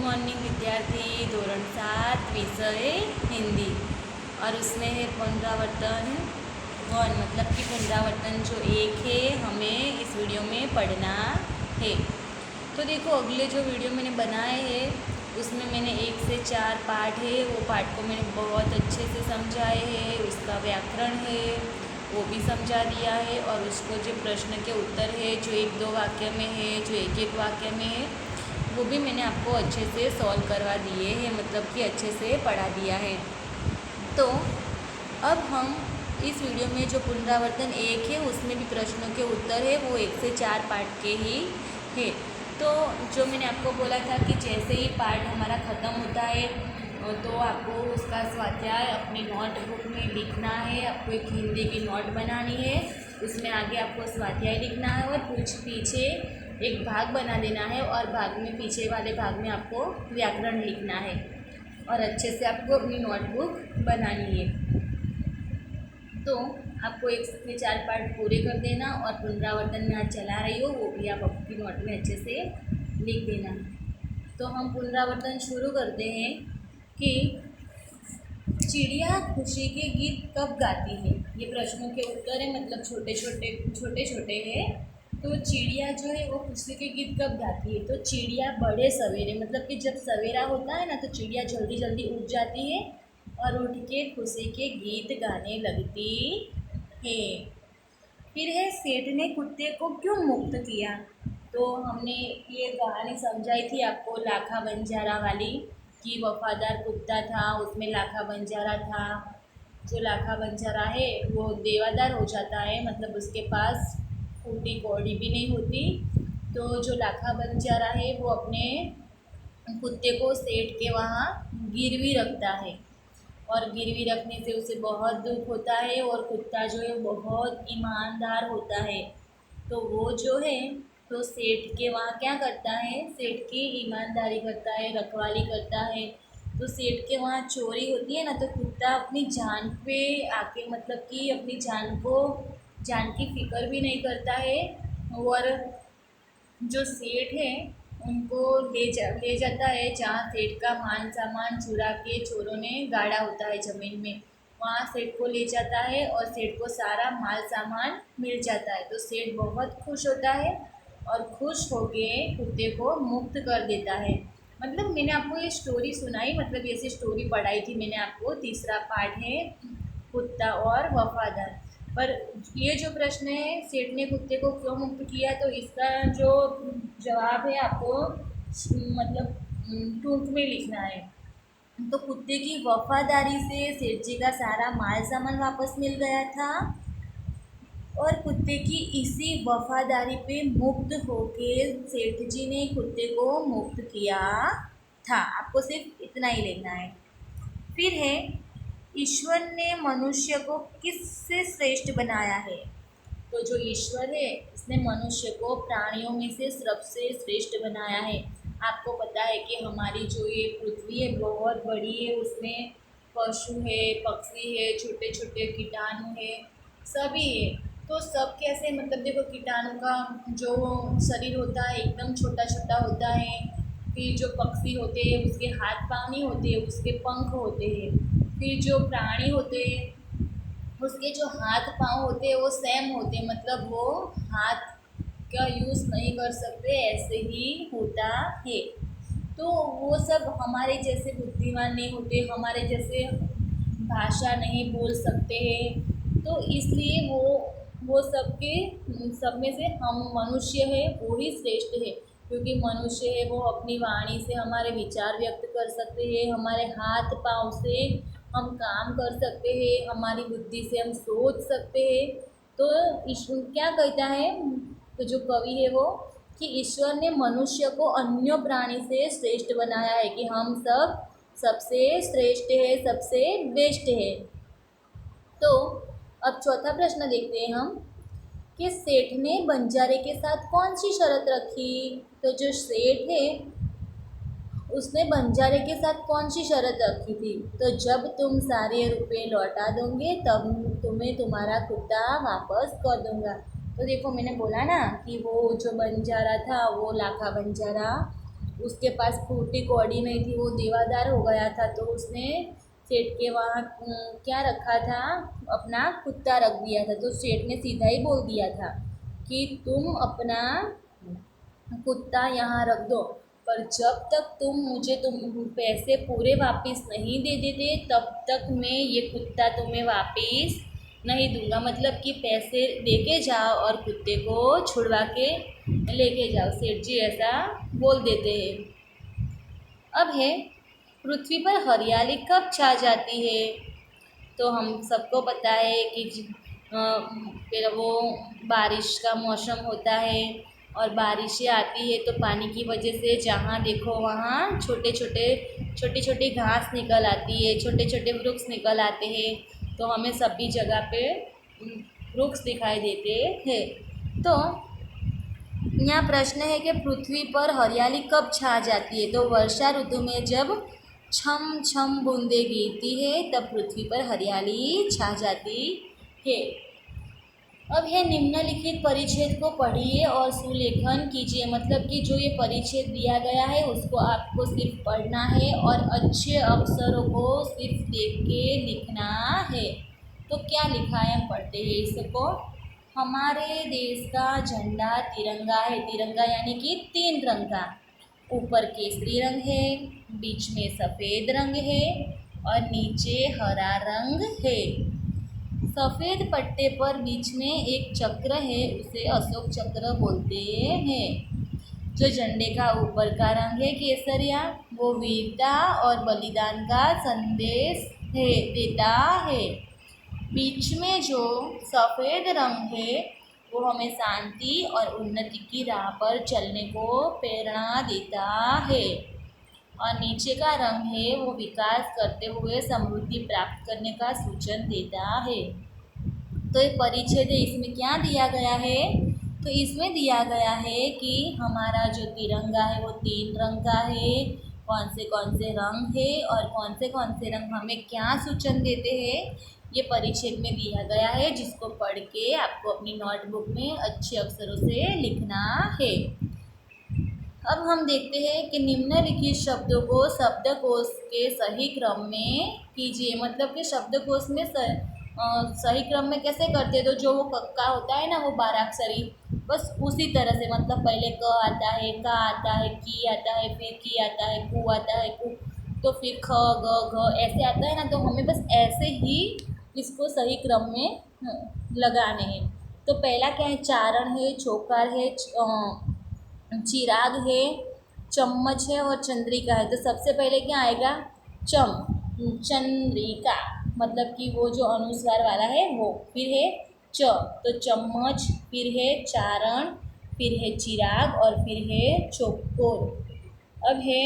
Morning विद्यार्थी धोरण 7 विषय हिंदी। और उसमें है पुनरावर्तन 1, मतलब कि पुनरावर्तन जो 1 है हमें इस वीडियो में पढ़ना है। तो देखो अगले जो वीडियो मैंने बनाए हैं उसमें मैंने 1 से 4 पार्ट है, वो पार्ट को मैंने बहुत अच्छे से समझाए हैं। उसका व्याकरण है वो भी समझा दिया है, और उसको जो प्रश्न के उत्तर है जो 1-2 वाक्य में है, जो 1-1 वाक्य में है, वो भी मैंने आपको अच्छे से सॉल्व करवा दिए हैं, मतलब कि अच्छे से पढ़ा दिया है। तो अब हम इस वीडियो में जो पुनरावर्तन 1 है उसमें भी प्रश्नों के उत्तर है वो 1 से 4 पार्ट के ही है। तो जो मैंने आपको बोला था कि जैसे ही पार्ट हमारा ख़त्म होता है तो आपको उसका स्वाध्याय अपनी नोटबुक में लिखना है। आपको एक हिंदी की नोट बनानी है, उसमें आगे आपको स्वाध्याय लिखना है और कुछ पीछे एक भाग बना देना है, और भाग में पीछे वाले भाग में आपको व्याकरण लिखना है, और अच्छे से आपको अपनी नोटबुक बनानी है। तो आपको 1 से 4 पार्ट पूरे कर देना, और पुनरावर्तन में आज चला रही हो वो भी आप अपनी नोट में अच्छे से लिख देना। तो हम पुनरावर्तन शुरू करते हैं कि चिड़िया खुशी के गीत कब गाती है। ये प्रश्नों के उत्तर है, मतलब छोटे छोटे हैं। तो चिड़िया जो है वो खुशी के गीत कब गाती है, तो चिड़िया बड़े सवेरे, मतलब कि जब सवेरा होता है ना तो चिड़िया जल्दी जल्दी उठ जाती है और उठ के खुशी के गीत गाने लगती है। फिर है सेठ ने कुत्ते को क्यों मुक्त किया। तो हमने ये कहानी समझाई थी आपको लाखा बंजारा वाली, कि वफादार कुत्ता था उसमें लाखा बंजारा था। जो लाखा बंजारा है वो देवादार हो जाता है, मतलब उसके पास फूटी कौड़ी भी नहीं होती। तो जो लाखा बंजारा है वो अपने कुत्ते को सेठ के वहाँ गिरवी रखता है, और गिरवी रखने से उसे बहुत दुख होता है, और कुत्ता जो है बहुत ईमानदार होता है। तो वो जो है तो सेठ के वहाँ क्या करता है, सेठ की ईमानदारी करता है, रखवाली करता है। तो सेठ के वहाँ चोरी होती है ना तो कुत्ता अपनी जान पे आके, मतलब कि अपनी जान की फिक्र भी नहीं करता है, और जो सेठ है उनको ले जाता है जहाँ सेठ का मान सामान चुरा के चोरों ने गाड़ा होता है ज़मीन में, वहाँ सेठ को ले जाता है और सेठ को सारा माल सामान मिल जाता है। तो सेठ बहुत खुश होता है और खुश होके कुत्ते को मुक्त कर देता है। मतलब मैंने आपको ये स्टोरी सुनाई, मतलब ऐसी स्टोरी पढ़ाई थी मैंने आपको। तीसरा पार्ट है कुत्ता और वफादार। पर ये जो प्रश्न है सेठ ने कुत्ते को क्यों मुक्त किया, तो इसका जो जवाब है आपको मतलब टूक में लिखना है। तो कुत्ते की वफादारी से सेठ जी का सारा माल सामान वापस मिल गया था, और कुत्ते की इसी वफादारी पे मुक्त होके सेठ जी ने कुत्ते को मुक्त किया था। आपको सिर्फ इतना ही लेना है। फिर है ईश्वर ने मनुष्य को किससे श्रेष्ठ बनाया है। तो जो ईश्वर है इसने मनुष्य को प्राणियों में से सबसे श्रेष्ठ बनाया है। आपको पता है कि हमारी जो ये पृथ्वी है बहुत बड़ी है, उसमें पशु है, पक्षी है, छोटे छोटे कीटाणु है, सभी है। तो सब कैसे, मतलब देखो कीटाणु का जो शरीर होता है एकदम छोटा छोटा होता है। फिर जो पक्षी होते हैं उसके हाथ पाँव नहीं होते, उसके पंख होते हैं। फिर जो प्राणी होते हैं उसके जो हाथ पाँव होते हैं वो सेम होते हैं, मतलब वो हाथ का यूज़ नहीं कर सकते, ऐसे ही होता है। तो वो सब हमारे जैसे बुद्धिमान नहीं होते, हमारे जैसे भाषा नहीं बोल सकते हैं। तो इसलिए वो सब में से हम मनुष्य है वो ही श्रेष्ठ है, क्योंकि मनुष्य है वो अपनी वाणी से हमारे विचार व्यक्त कर सकते हैं, हमारे हाथ पाँव से हम काम कर सकते हैं, हमारी बुद्धि से हम सोच सकते हैं। तो ईश्वर क्या कहता है, तो जो कवि है वो, कि ईश्वर ने मनुष्य को अन्य प्राणी से श्रेष्ठ बनाया है, कि हम सब सबसे श्रेष्ठ है, सबसे बेस्ट है। तो अब चौथा प्रश्न देखते हैं हम, कि सेठ ने बंजारे के साथ कौन सी शर्त रखी। तो जो सेठ है उसने बंजारे के साथ कौन सी शर्त रखी थी, तो जब तुम सारे रुपए लौटा दोगे तब तुम्हें तुम्हारा कुत्ता वापस कर दूंगा। तो देखो मैंने बोला ना कि वो जो बंजारा था वो लाखा बंजारा उसके पास फूटी कौड़ी नहीं थी, वो देवादार हो गया था, तो उसने सेठ के वहाँ क्या रखा था, अपना कुत्ता रख दिया था। तो सेठ ने सीधा ही बोल दिया था कि तुम अपना कुत्ता यहाँ रख दो, पर जब तक तुम पैसे पूरे वापस नहीं दे देते तब तक मैं ये कुत्ता तुम्हें वापस नहीं दूंगा। मतलब कि पैसे लेके जाओ और कुत्ते को छुड़वा के लेके जाओ। सेठ जी ऐसा बोल देते हैं। अब है, पृथ्वी पर हरियाली कब छा जाती है? तो हम सबको पता है कि फिर वो बारिश का मौसम होता है और बारिशें आती है तो पानी की वजह से जहाँ देखो वहाँ छोटी छोटी घास निकल आती है, छोटे छोटे वृक्ष निकल आते हैं, तो हमें सभी जगह पे वृक्ष दिखाई देते हैं। तो यहाँ प्रश्न है कि पृथ्वी पर हरियाली कब छा जाती है? तो वर्षा ऋतु में जब छम छम बूंदें गिरती है तब पृथ्वी पर हरियाली छा जाती है। अब है, निम्नलिखित परिच्छेद को पढ़िए और सुलेखन कीजिए। मतलब कि जो ये परिच्छेद दिया गया है उसको आपको सिर्फ पढ़ना है और अच्छे अक्षरों को सिर्फ देख के लिखना है। तो क्या लिखा है, हम पढ़ते हैं इसको। हमारे देश का झंडा तिरंगा है। तिरंगा यानी कि 3 रंग का। ऊपर केसरी रंग है, बीच में सफ़ेद रंग है और नीचे हरा रंग है। सफ़ेद पट्टे पर बीच में एक चक्र है, उसे अशोक चक्र बोलते हैं। जो झंडे का ऊपर का रंग है केसरिया, वो वीरता और बलिदान का संदेश देता है। बीच में जो सफ़ेद रंग है वो हमें शांति और उन्नति की राह पर चलने को प्रेरणा देता है। और नीचे का रंग है वो विकास करते हुए समृद्धि प्राप्त करने का सूचन देता है। तो ये परिच्छेद है, इसमें क्या दिया गया है? तो इसमें दिया गया है कि हमारा जो तिरंगा है वो 3 रंग का है, कौन से रंग है और कौन से रंग हमें क्या सूचन देते हैं, ये परिच्छेद में दिया गया है, जिसको पढ़ के आपको अपनी नोटबुक में अच्छे अक्षरों से लिखना है। अब हम देखते हैं कि निम्नलिखित शब्दों को शब्दकोश के सही क्रम में कीजिए। मतलब कि शब्दकोश में सही क्रम में कैसे करते हैं? तो जो वो कक्का होता है ना, वो 12 अक्षरी, बस उसी तरह से। मतलब पहले क आता है, का आता है, की आता है, फिर की आता है, कु आता है, कु, तो फिर ख ग घ ऐसे आता है ना। तो हमें बस ऐसे ही इसको सही क्रम में लगाने हैं। तो पहला क्या है? चारण है, चौकार है, चिराग है, चम्मच है और चंद्रिका है। तो सबसे पहले क्या आएगा? चंद्रिका, मतलब कि वो जो अनुस्वार वाला है वो। फिर है च, तो चम्मच, फिर है चारण, फिर है चिराग और फिर है चौकोर। अब है,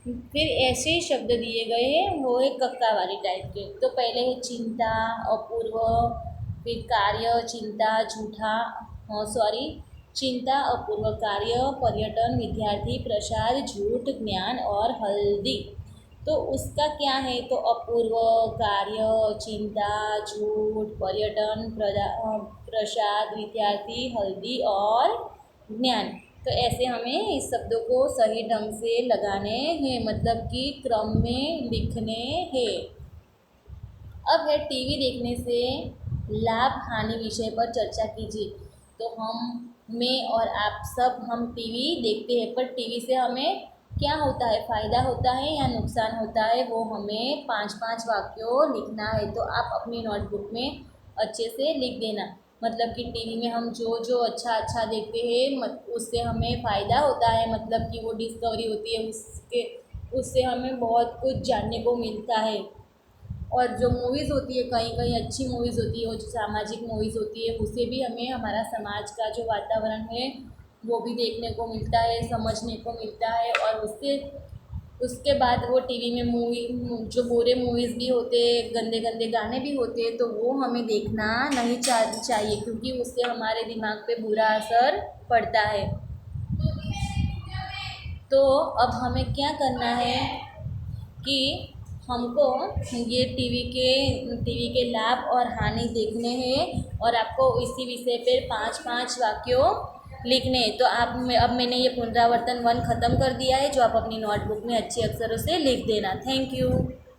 फिर ऐसे ही शब्द दिए गए हैं, वो है कक्का वाली टाइप के। तो पहले है चिंता, अपूर्व, फिर कार्य, चिंता, झूठा, चिंता, अपूर्व, कार्य, पर्यटन, विद्यार्थी, प्रसाद, झूठ, ज्ञान और हल्दी। तो उसका क्या है? तो अपूर्व, कार्य, चिंता, झूठ, पर्यटन, प्रसाद, विद्यार्थी, हल्दी और ज्ञान। तो ऐसे हमें इस शब्दों को सही ढंग से लगाने हैं, मतलब कि क्रम में लिखने हैं। अब है, टीवी देखने से लाभ हानि विषय पर चर्चा कीजिए। तो मैं और आप सब हम टीवी देखते हैं, पर टीवी से हमें क्या होता है? फ़ायदा होता है या नुकसान होता है? वो हमें 5-5 वाक्यों लिखना है। तो आप अपनी नोटबुक में अच्छे से लिख देना। मतलब कि टीवी में हम जो अच्छा देखते हैं उससे हमें फ़ायदा होता है, मतलब कि वो डिस्कवरी होती है, उससे हमें बहुत कुछ जानने को मिलता है। और जो मूवीज़ होती है, कहीं कहीं अच्छी मूवीज़ होती है, वो जो सामाजिक मूवीज़ होती है, उससे भी हमें हमारा समाज का जो वातावरण है वो भी देखने को मिलता है, समझने को मिलता है। और उसके बाद वो टीवी में जो बुरे मूवीज़ भी होते, गंदे गंदे गाने भी होते, तो वो हमें देखना नहीं चाहिए, क्योंकि उससे हमारे दिमाग पे बुरा असर पड़ता है। तो अब हमें क्या करना है कि हमको ये टीवी के लाभ और हानि देखने हैं और आपको इसी विषय पर 5-5 वाक्यों लिखने। तो अब मैंने ये पुनरावर्तन 1 ख़त्म कर दिया है, जो आप अपनी नोटबुक में अच्छे अक्षरों से लिख देना। Thank you.